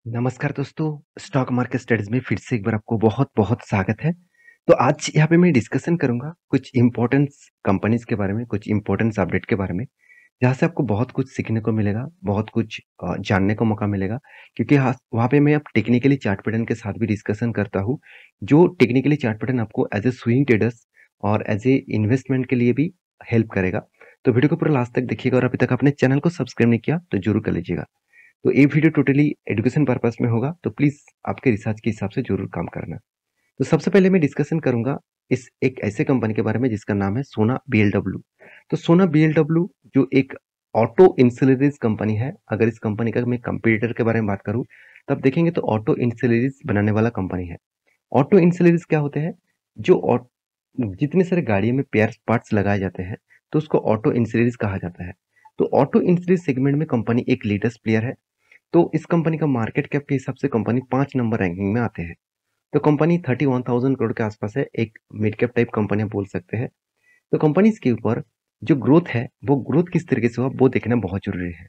नमस्कार दोस्तों, stock market studies में फिर से एक बार आपको बहुत-बहुत स्वागत है। तो आज यहाँ पे मैं डिस्कशन करूँगा कुछ इम्पोर्टेंस कंपनीज़ के बारे में, कुछ इम्पोर्टेंस अपडेट के बारे में, जहाँ से आपको बहुत कुछ सीखने को मिलेगा, बहुत कुछ जानने को मौका मिलेगा। क्योंकि वहाँ पे मैं अब टेक्निकली चार्ट पैटर्न के साथ भी डिस्कशन करता हूँ, जो टेक्निकली चार्ट पैटर्न आपको एज़ ए स्विंग ट्रेडर्स और एज़ ए इन्वेस्टमेंट के लिए भी हेल्प करेगा। तो वीडियो को पूरा लास्ट तक देखिएगा और अभी तक आपने चैनल को सब्सक्राइब नहीं किया, तो ज़रूर कर लीजिएगा। तो ये वीडियो टोटली एजुकेशन पर्पस में होगा, तो प्लीज़ आपके रिसर्च के हिसाब से ज़रूर काम करना। तो सबसे पहले मैं डिस्कशन करूँगा इस एक ऐसे कंपनी के बारे में जिसका नाम है सोना बीएलडब्ल्यू। तो सोना बीएलडब्ल्यू जो एक ऑटो इंसुलेरिज कंपनी है, अगर इस कंपनी का मैं कंपटीटर के बारे में बात करूँ, तब देखेंगे तो ऑटो इंसुलेरिज बनाने वाला कंपनी है। ऑटो इंसुलेरिज क्या होते हैं? जो जितने सारे गाड़ियों में पेयर पार्ट्स लगाए जाते हैं, तो उसको ऑटो इंसुलेरिज कहा जाता है। तो ऑटो इंसुलेरिज सेगमेंट में कंपनी एक लीडर्स प्लेयर है। तो इस कंपनी का मार्केट कैप के हिसाब से कंपनी 5 नंबर रैंकिंग में आते हैं। तो कंपनी 31,000 करोड़ के आसपास है, एक मिड कैप टाइप कंपनी आप बोल सकते हैं। तो कंपनीज के ऊपर जो ग्रोथ है, वो ग्रोथ किस तरीके से हुआ वो देखना बहुत ज़रूरी है।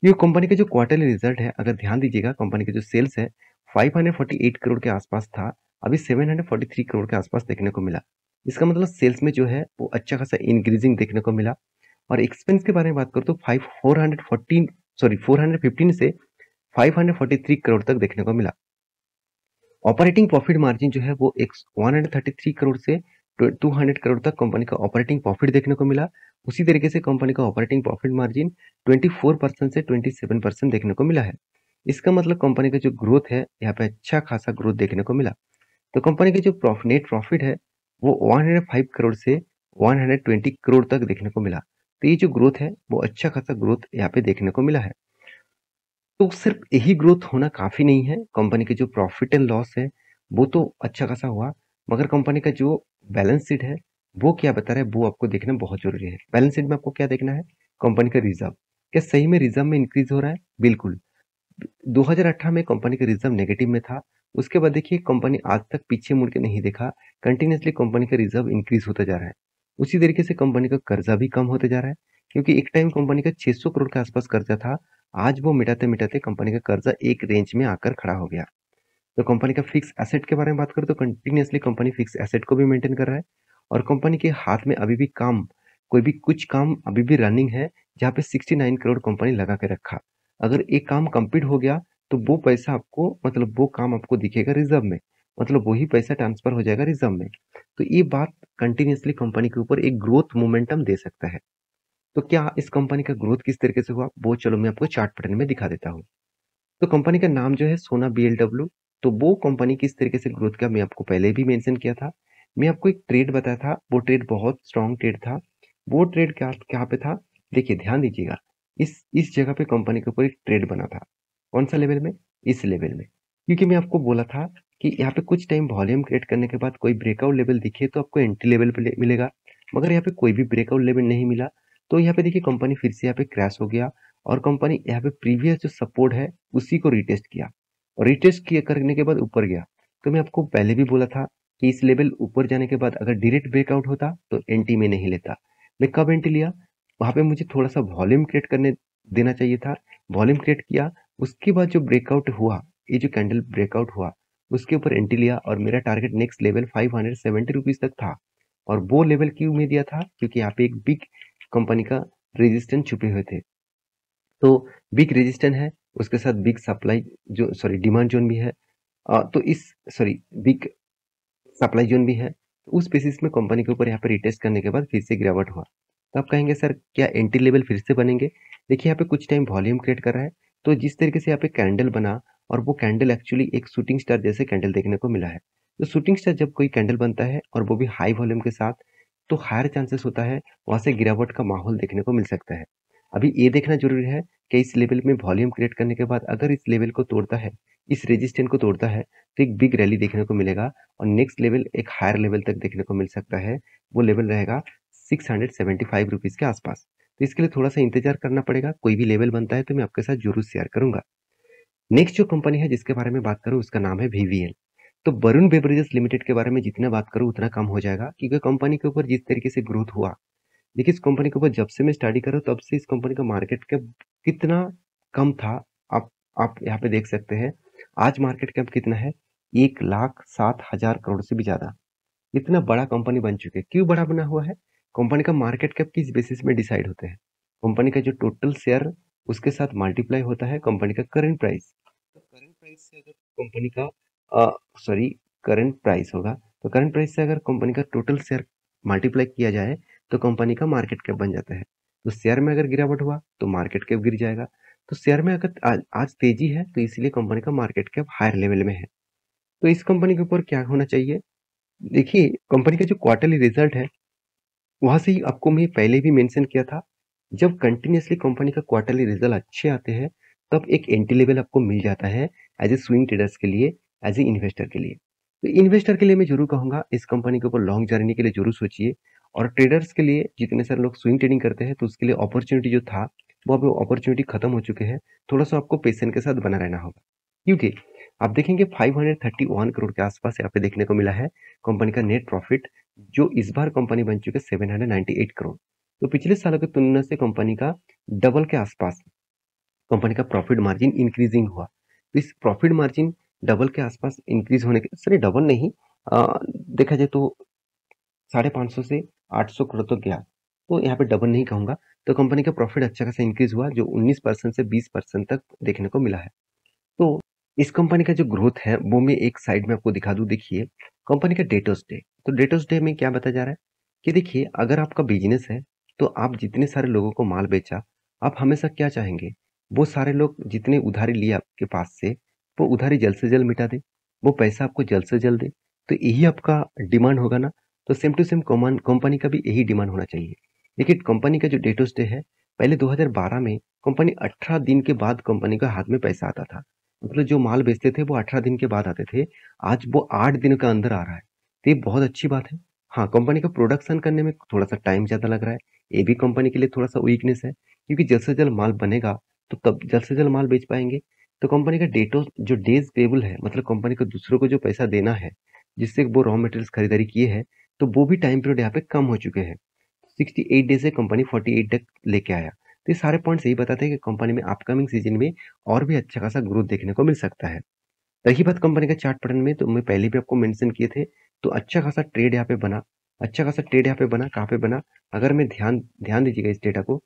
ये कंपनी का जो क्वार्टरली रिजल्ट है, अगर ध्यान दीजिएगा, कंपनी का जो सेल्स है 548 करोड़ के आसपास था, अभी 743 करोड़ के आसपास देखने को मिला। इसका मतलब सेल्स में जो है वो अच्छा खासा इंक्रीजिंग देखने को मिला। और एक्सपेंस के बारे में बात करूँ तो 415 से 543 करोड़ तक देखने को मिला। ऑपरेटिंग प्रॉफिट मार्जिन जो है वो एक 133 करोड़ से 200 करोड़ तक कंपनी का ऑपरेटिंग प्रॉफिट देखने को मिला। उसी तरीके से कंपनी का ऑपरेटिंग प्रॉफिट मार्जिन 24% से 27% देखने को मिला है। इसका मतलब कंपनी का जो ग्रोथ है, यहाँ पे अच्छा खासा ग्रोथ देखने को मिला। तो कंपनी का जो नेट प्रॉफिट है वो 105 करोड़ से 120 करोड़ तक देखने को मिला। तो ये जो ग्रोथ है वो अच्छा खासा ग्रोथ यहाँ पे देखने को मिला है। तो सिर्फ यही ग्रोथ होना काफ़ी नहीं है, कंपनी के जो प्रॉफिट एंड लॉस है, वो तो अच्छा खासा हुआ, मगर कंपनी का जो बैलेंस शीट है, वो क्या बता रहा है, वो आपको देखना बहुत ज़रूरी है। बैलेंस शीट में आपको क्या देखना है? कंपनी का रिज़र्व। क्या सही में रिज़र्व में इंक्रीज़ हो रहा है? बिल्कुल। 2018 में कंपनी का रिज़र्व नेगेटिव में था, उसके बाद देखिए कंपनी आज तक पीछे मुड़ के नहीं देखा, कंटिन्यूअसली कंपनी का रिज़र्व इंक्रीज़ होता जा रहा है। उसी तरीके से कंपनी का कर्जा भी कम होते जा रहा है, क्योंकि एक टाइम कंपनी का 600 करोड़ के आसपास कर्जा था, आज वो मिटाते-मिटाते कंपनी का कर्जा एक रेंज में आकर खड़ा हो गया। तो कंपनी का फिक्स एसेट के बारे में बात करें तो कंटिन्यूअसली कंपनी फिक्स एसेट को भी मेंटेन कर रहा है और कंपनी के हाथ में अभी भी काम कोई भी कुछ काम अभी भी रनिंग है, जहाँ पे 69 करोड़ कंपनी लगा के रखा। अगर एक काम कंप्लीट हो गया तो वो पैसा आपको मतलब वो काम आपको दिखेगा रिजर्व में, मतलब वही पैसा ट्रांसफर हो जाएगा रिजर्व में। तो ये बात कंटिन्यूअसली कंपनी के ऊपर एक ग्रोथ मोमेंटम दे सकता है। तो क्या इस कंपनी का ग्रोथ किस तरीके से हुआ वो चलो मैं आपको चार्ट पैटर्न में दिखा देता हूँ। तो कंपनी का नाम जो है सोना बीएलडब्ल्यू। तो वो कंपनी किस तरीके से ग्रोथ किया मैं आपको पहले भी मेंशन किया था। मैं आपको एक ट्रेड बताया था, वो ट्रेड बहुत स्ट्रॉन्ग ट्रेड था। वो ट्रेड क्या कहाँ पे था? देखिए ध्यान दीजिएगा। इस जगह पे कंपनी के ऊपर एक ट्रेड बना था। कौन सा लेवल में? इस लेवल में। क्योंकि मैं आपको बोला था कि यहाँ पे कुछ टाइम वॉल्यूम क्रिएट करने के बाद कोई ब्रेकआउट लेवल दिखे तो आपको एंट्री लेवल पे मिलेगा। मगर यहाँ पे कोई भी ब्रेकआउट लेवल नहीं मिला। तो यहाँ पे देखिए कंपनी फिर से यहाँ पे क्रैश हो गया और कंपनी यहाँ पे प्रीवियस जो सपोर्ट है उसी को रिटेस्ट किया और रिटेस्ट किया करने के बाद ऊपर गया। तो मैं आपको पहले भी बोला था कि इस लेवल ऊपर जाने के बाद अगर डायरेक्ट ब्रेकआउट होता तो एंट्री में नहीं लेता। मैं कब एंट्री लिया? वहां पे मुझे थोड़ा सा वॉल्यूम क्रिएट करने देना चाहिए था। वॉल्यूम क्रिएट किया, उसके बाद जो ब्रेकआउट हुआ, ये जो कैंडल ब्रेकआउट हुआ, उसके ऊपर एंट्री लिया और मेरा टारगेट नेक्स्ट लेवल 570 रुपीज तक था। और वो लेवल क्यों में दिया था? क्योंकि यहाँ पे एक बिग कंपनी का रेजिस्टेंस छुपे हुए थे। तो बिग रेजिस्टेंस है, उसके साथ बिग सप्लाई जो सॉरी डिमांड जोन भी है। तो इस सॉरी बिग सप्लाई जोन भी है। तो उस बेसिस में कंपनी के ऊपर यहाँ पे रिटेस्ट करने के बाद फिर से गिरावट हुआ। तो आप कहेंगे सर क्या एंट्री लेवल फिर से बनेंगे? देखिए यहाँ पे कुछ टाइम वॉल्यूम क्रिएट कर रहा है। तो जिस तरीके से यहाँ पे कैंडल बना और वो कैंडल एक्चुअली एक शूटिंग स्टार जैसे कैंडल देखने को मिला है। तो शूटिंग स्टार जब कोई कैंडल बनता है और वो भी हाई वॉल्यूम के साथ, तो हायर चांसेस होता है वहां से गिरावट का माहौल देखने को मिल सकता है। अभी ये देखना जरूरी है कि इस लेवल में वॉल्यूम क्रिएट करने के बाद अगर इस लेवल को तोड़ता है, इस रेजिस्टेंस को तोड़ता है, तो एक बिग रैली देखने को मिलेगा और नेक्स्ट लेवल एक हायर लेवल तक देखने को मिल सकता है। वो लेवल रहेगा 675 रुपीज के आसपास। तो इसके लिए थोड़ा सा इंतजार करना पड़ेगा। कोई भी लेवल बनता है तो मैं आपके साथ जरूर शेयर करूंगा। नेक्स्ट जो कंपनी है जिसके बारे में बात करूं उसका नाम है वीवीएल। तो वरुण बेवरेजेस लिमिटेड के बारे में जितना बात करूं उतना कम हो जाएगा, क्योंकि कंपनी के ऊपर जिस तरीके से ग्रोथ हुआ, देखिए इस कंपनी के ऊपर जब से मैं स्टडी कर रहा हूं तब से इस कंपनी का मार्केट कैप कितना कम था, आप आप यहाँ पे देख सकते हैं आज मार्केट कैप कितना है, 1,07,000 करोड़ से भी ज्यादा। इतना बड़ा कंपनी बन चुके हैं। क्यों बड़ा बना हुआ है? कंपनी का मार्केट कैप किस बेसिस में डिसाइड होते हैं? कंपनी का जो टोटल शेयर उसके साथ मल्टीप्लाई होता है कंपनी का करंट प्राइस। तो करंट प्राइस से अगर कंपनी का सॉरी करंट प्राइस होगा, तो करंट प्राइस से अगर कंपनी का टोटल शेयर मल्टीप्लाई किया जाए तो कंपनी का मार्केट कैप बन जाता है। तो शेयर में अगर गिरावट हुआ तो मार्केट कैप गिर जाएगा। तो शेयर में अगर आज तेजी है तो इसलिए कंपनी का मार्केट कैप हायर लेवल में है। तो इस कंपनी के ऊपर क्या होना चाहिए? देखिए, कंपनी का जो क्वार्टरली रिजल्ट है वहां से ही आपको मैं पहले भी मेंशन किया था, जब कंटिन्यूअसली कंपनी का क्वार्टरली रिजल्ट अच्छे आते हैं तब एक एंट्री लेवल आपको मिल जाता है एज ए स्विंग ट्रेडर्स के लिए, एज ए इन्वेस्टर के लिए। तो इन्वेस्टर के लिए मैं जरूर कहूंगा इस कंपनी के ऊपर लॉन्ग जर्नी के लिए जरूर सोचिए। और ट्रेडर्स के लिए जितने सारे लोग स्विंग ट्रेडिंग करते हैं तो उसके लिए अपॉर्चुनिटी जो था वो अभी अपॉर्चुनिटी खत्म हो चुके हैं। थोड़ा सा आपको पेशेंस के साथ बना रहना होगा, क्योंकि आप देखेंगे 531 करोड़ के आसपास यहाँ पे देखने को मिला है कंपनी का नेट प्रॉफिट, जो इस बार कंपनी बन चुके 798 करोड़। तो पिछले सालों की तुलना से कंपनी का डबल के आसपास कंपनी का प्रॉफिट मार्जिन इंक्रीजिंग हुआ। तो इस प्रॉफिट मार्जिन डबल के आसपास इंक्रीज होने के, सॉरी डबल नहीं, देखा जाए तो 550 से 800 करोड़ तक गया। तो यहाँ पे डबल नहीं कहूंगा। तो कंपनी का प्रॉफिट अच्छा खासा इंक्रीज हुआ जो 19% से 20% तक देखने को मिला है। तो इस कंपनी का जो ग्रोथ है वो मैं एक साइड में आपको दिखा दूं। देखिए कंपनी का डेटर्स डे, तो डेटर्स डे में क्या बताया जा रहा है कि देखिए अगर आपका बिजनेस है तो आप जितने सारे लोगों को माल बेचा, आप हमेशा क्या चाहेंगे, वो सारे लोग जितने उधारी लिए आपके पास से वो उधारी जल्द से जल्द मिटा दे, वो पैसा आपको जल्द से जल्द दे। तो यही आपका डिमांड होगा ना। तो सेम टू सेम कंपनी का भी यही डिमांड होना चाहिए। देखिए कंपनी का जो डेटर्स डे है, पहले 2012 में कंपनी 18 दिन के बाद कंपनी का हाथ में पैसा आता था। मतलब जो माल बेचते थे वो 18 दिन के बाद आते थे, आज वो 8 दिन के अंदर आ रहा है। तो ये बहुत अच्छी बात है। हाँ, कंपनी का प्रोडक्शन करने में थोड़ा सा टाइम ज्यादा लग रहा है, ये भी कंपनी के लिए थोड़ा सा वीकनेस है, क्योंकि जल्द से जल्द माल बनेगा तो तब जल्द से जल्द माल बेच पाएंगे। तो कंपनी का डेटो जो डेज पेबल है, मतलब कंपनी को दूसरों को जो पैसा देना है जिससे वो रॉ मटेरियल्स खरीदारी किए हैं, तो वो भी टाइम पीरियड यहाँ पे कम हो चुके हैं। 68 डेज से कंपनी 48 तक लेके आया। तो ये सारे पॉइंट्स यही बताते हैं कि कंपनी में अपकमिंग सीजन में और भी अच्छा खासा ग्रोथ देखने को मिल सकता है। रही बात कंपनी का चार्ट पैटर्न में, तो मैं पहले भी आपको मेंशन किए थे। तो अच्छा खासा ट्रेड यहाँ पे बना, अच्छा खासा ट्रेड यहाँ पे बना। कहाँ पे बना? अगर मैं ध्यान ध्यान दीजिएगा इस डेटा को,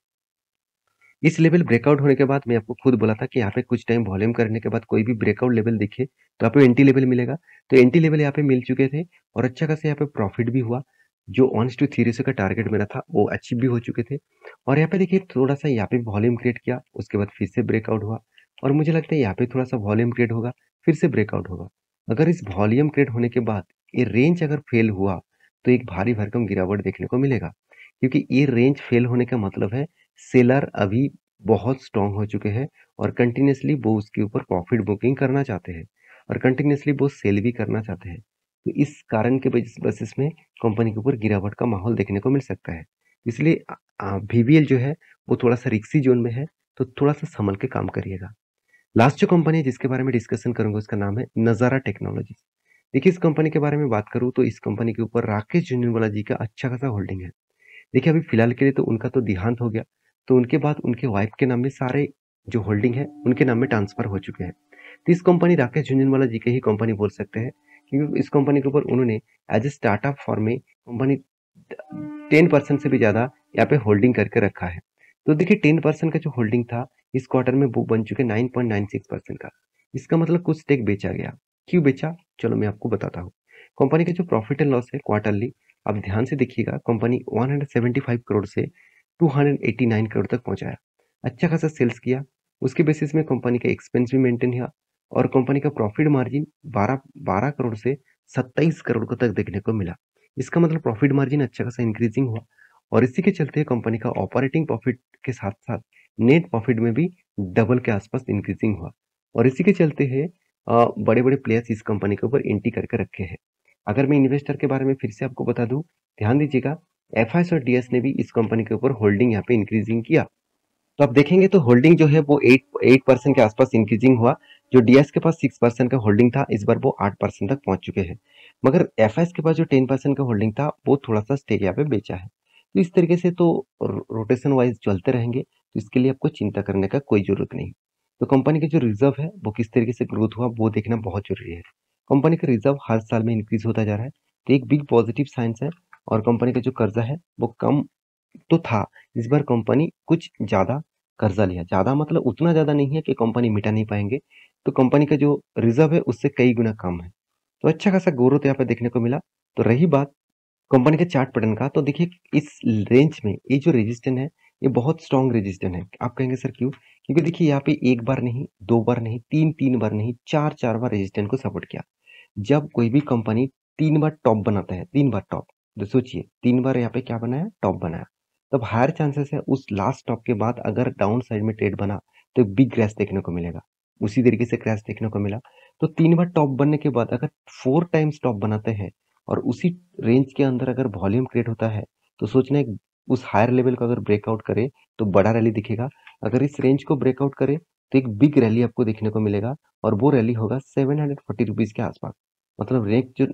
इस लेवल ब्रेकआउट होने के बाद मैं आपको खुद बोला था कि यहाँ पे कुछ टाइम वॉल्यूम करने के बाद कोई भी ब्रेकआउट लेवल दिखे तो आपको एंटी लेवल मिलेगा। तो एंटी लेवल यहाँ पे मिल चुके थे और अच्छा खासा यहाँ पे प्रॉफिट भी हुआ। जो 1:3 रेशियो का टारगेट मेरा था वो अचीव भी हो चुके थे। और यहाँ पे देखिए थोड़ा सा यहाँ पे वॉल्यूम क्रिएट किया, उसके बाद फिर से ब्रेकआउट हुआ। और मुझे लगता है यहाँ पे थोड़ा सा वॉल्यूम क्रिएट होगा, फिर से ब्रेकआउट होगा। अगर इस वॉल्यूम क्रिएट होने के बाद ये रेंज अगर फेल हुआ तो एक भारी भरकम गिरावट देखने को मिलेगा, क्योंकि ये रेंज फेल होने का मतलब है सेलर अभी बहुत स्ट्रांग हो चुके हैं और कंटिन्यूअसली वो उसके ऊपर प्रॉफिट बुकिंग करना चाहते हैं और कंटिन्यूअसली वो सेल भी करना चाहते हैं। तो इस कारण के बेसिस में कंपनी के ऊपर गिरावट का माहौल देखने को मिल सकता है। इसलिए वीवीएल जो है वो थोड़ा सा रिक्सी जोन में है, तो थोड़ा सा संभल के काम करिएगा। लास्ट जो कंपनी है जिसके बारे में डिस्कशन करूंगा उसका नाम है नजारा टेक्नोलॉजीज। देखिए इस कंपनी के बारे में बात करूं तो इस कंपनी के ऊपर राकेश झुनझुनवाला जी का अच्छा खासा होल्डिंग है। देखिए अभी फिलहाल के लिए तो उनका तो देहांत हो गया, तो उनके बाद उनके वाइफ के नाम में सारे जो होल्डिंग है उनके नाम में ट्रांसफर हो चुके हैं। तो इस कंपनी राकेश झुनझुनवाला जी की ही कंपनी बोल सकते हैं, क्योंकि इस कंपनी के ऊपर उन्होंने एज ए स्टार्टअप फॉर्म में कंपनी 10% से भी ज्यादा यहाँ पे होल्डिंग करके रखा है। तो देखिए 10% का जो होल्डिंग था इस क्वार्टर में वो बन चुके 9.96% का। इसका मतलब कुछ स्टेक बेचा गया। क्यों बेचा? चलो मैं आपको बताता हूँ। कंपनी का जो प्रॉफिट एंड लॉस है क्वार्टरली, आप ध्यान से देखिएगा, कंपनी 175 करोड़ से 289 करोड़ तक पहुंचाया। अच्छा खासा सेल्स किया, उसके बेसिस में कंपनी का एक्सपेंस भी मेंटेन किया और कंपनी का प्रॉफिट मार्जिन 12 करोड़ से 27 करोड़ को तक देखने को मिला। इसका मतलब प्रॉफिट मार्जिन अच्छा खासा इंक्रीजिंग हुआ और इसी के चलते कंपनी का ऑपरेटिंग प्रॉफिट के साथ साथ नेट प्रॉफिट में भी डबल के आसपास इंक्रीजिंग हुआ। और इसी के चलते है बड़े बड़े प्लेयर्स इस कंपनी के ऊपर एंट्री करके रखे हैं। अगर मैं इन्वेस्टर के बारे में फिर से आपको बता दूं, ध्यान दीजिएगा, एफआईएस और डीएस ने भी इस कंपनी के ऊपर होल्डिंग यहाँ पे इंक्रीजिंग किया। तो आप देखेंगे तो होल्डिंग जो है वो 8% के आसपास इंक्रीजिंग हुआ। जो डीएस के पास 6% का होल्डिंग था इस बार वो 8% तक पहुंच चुके हैं। मगर एफआईएस के पास जो 10% का होल्डिंग था वो थोड़ा सा स्टेक यहाँ पे बेचा है। तो इस तरीके से तो रोटेशन वाइज चलते रहेंगे, तो इसके लिए आपको चिंता करने का कोई जरूरत नहीं। तो कंपनी का जो रिजर्व है वो किस तरीके से ग्रोथ हुआ वो देखना बहुत जरूरी है। कंपनी का रिजर्व हर साल में इंक्रीज होता जा रहा है, तो एक बिग पॉजिटिव साइंस है। और कंपनी का जो कर्जा है वो कम तो था, इस बार कंपनी कुछ ज्यादा कर्जा लिया। ज्यादा मतलब उतना ज्यादा नहीं है कि कंपनी मिटा नहीं पाएंगे, तो कंपनी का जो रिजर्व है उससे कई गुना कम है। तो अच्छा खासा ग्रोथ यहाँ पे देखने को मिला। तो रही बात कंपनी के चार्ट पैटर्न का, तो देखिए इस रेंज में ये जो रेजिस्टेंस है ये बहुत स्ट्रॉन्ग रेजिस्टेंस है। आप कहेंगे सर क्यों? क्योंकि देखिए यहाँ पे एक बार नहीं, दो बार नहीं, तीन तीन बार नहीं, चार चार बार रेजिस्टेंस को सपोर्ट किया। जब कोई भी कंपनी तीन बार टॉप बनाता है, तीन बार टॉप, तो सोचिए तीन बार यहाँ पे क्या बनाया, टॉप बनाया, तब हायर चांसेस है उस लास्ट टॉप के बाद अगर डाउन साइड में ट्रेड बना तो एक बिग क्रैश देखने को मिलेगा। उसी तरीके से क्रैश देखने को मिला। तो तीन बार टॉप बनने के बाद अगर फोर टाइम्स टॉप बनाते हैं और उसी रेंज के अंदर अगर वॉल्यूम क्रिएट होता है, तो सोचना एक उस हायर लेवल को अगर ब्रेकआउट करे तो बड़ा रैली दिखेगा। अगर इस रेंज को ब्रेकआउट करे तो एक बिग रैली आपको देखने को मिलेगा, और वो रैली होगा 740 रुपीज के आसपास। मतलब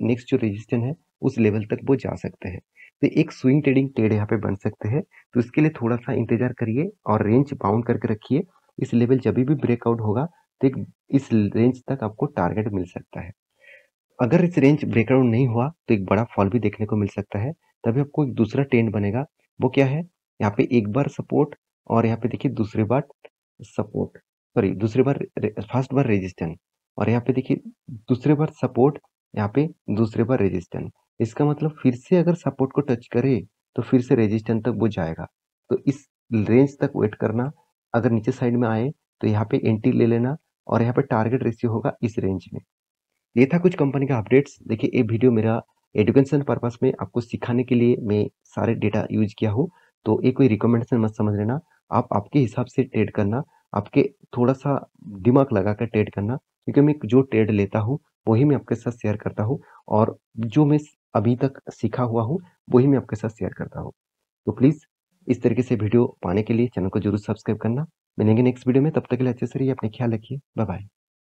नेक्स्ट जो रेजिस्टेंस है उस लेवल तक वो जा सकते हैं। तो एक स्विंग ट्रेडिंग ट्रेड यहाँ पे बन सकते हैं। तो इसके लिए थोड़ा सा इंतजार करिए और रेंज बाउंड करके रखिए। इस लेवल जब भी ब्रेकआउट होगा तो एक इस रेंज तक आपको टारगेट मिल सकता है। अगर इस रेंज ब्रेकआउट नहीं हुआ तो एक बड़ा फॉल भी देखने को मिल सकता है। तभी आपको एक दूसरा ट्रेंड बनेगा। वो क्या है? यहाँ पे एक बार सपोर्ट, और यहाँ पे देखिए दूसरी बार सपोर्ट, सॉरी दूसरी बार फर्स्ट बार रेजिस्टेंस, और यहाँ पे देखिए दूसरी बार सपोर्ट, यहाँ पे दूसरी बार रेजिस्टेंस। इसका मतलब फिर से अगर सपोर्ट को टच करे तो फिर से रेजिस्टेंस तक वो जाएगा। तो इस रेंज तक वेट करना। अगर नीचे साइड में आए तो यहाँ पे एंट्री ले लेना, और यहाँ पे टारगेट रेशियो होगा इस रेंज में। ये था कुछ कंपनी का अपडेट्स। देखिए ये वीडियो मेरा एजुकेशन पर्पस में आपको सिखाने के लिए मैं सारे डेटा यूज किया हूँ। तो ये कोई रिकमेंडेशन मत समझ लेना। आप आपके हिसाब से ट्रेड करना, आपके थोड़ा सा दिमाग लगा कर ट्रेड करना, क्योंकि मैं जो ट्रेड लेता हूँ वही मैं आपके साथ शेयर करता हूँ, और जो मैं अभी तक सीखा हुआ हूँ वही मैं आपके साथ शेयर करता हूँ। तो प्लीज़ इस तरीके से वीडियो पाने के लिए चैनल को जरूर सब्सक्राइब करना। मिलेंगे नेक्स्ट वीडियो में, तब तक के लिए अच्छे से रहिए, अपने ख्याल रखिए, बाय बाय।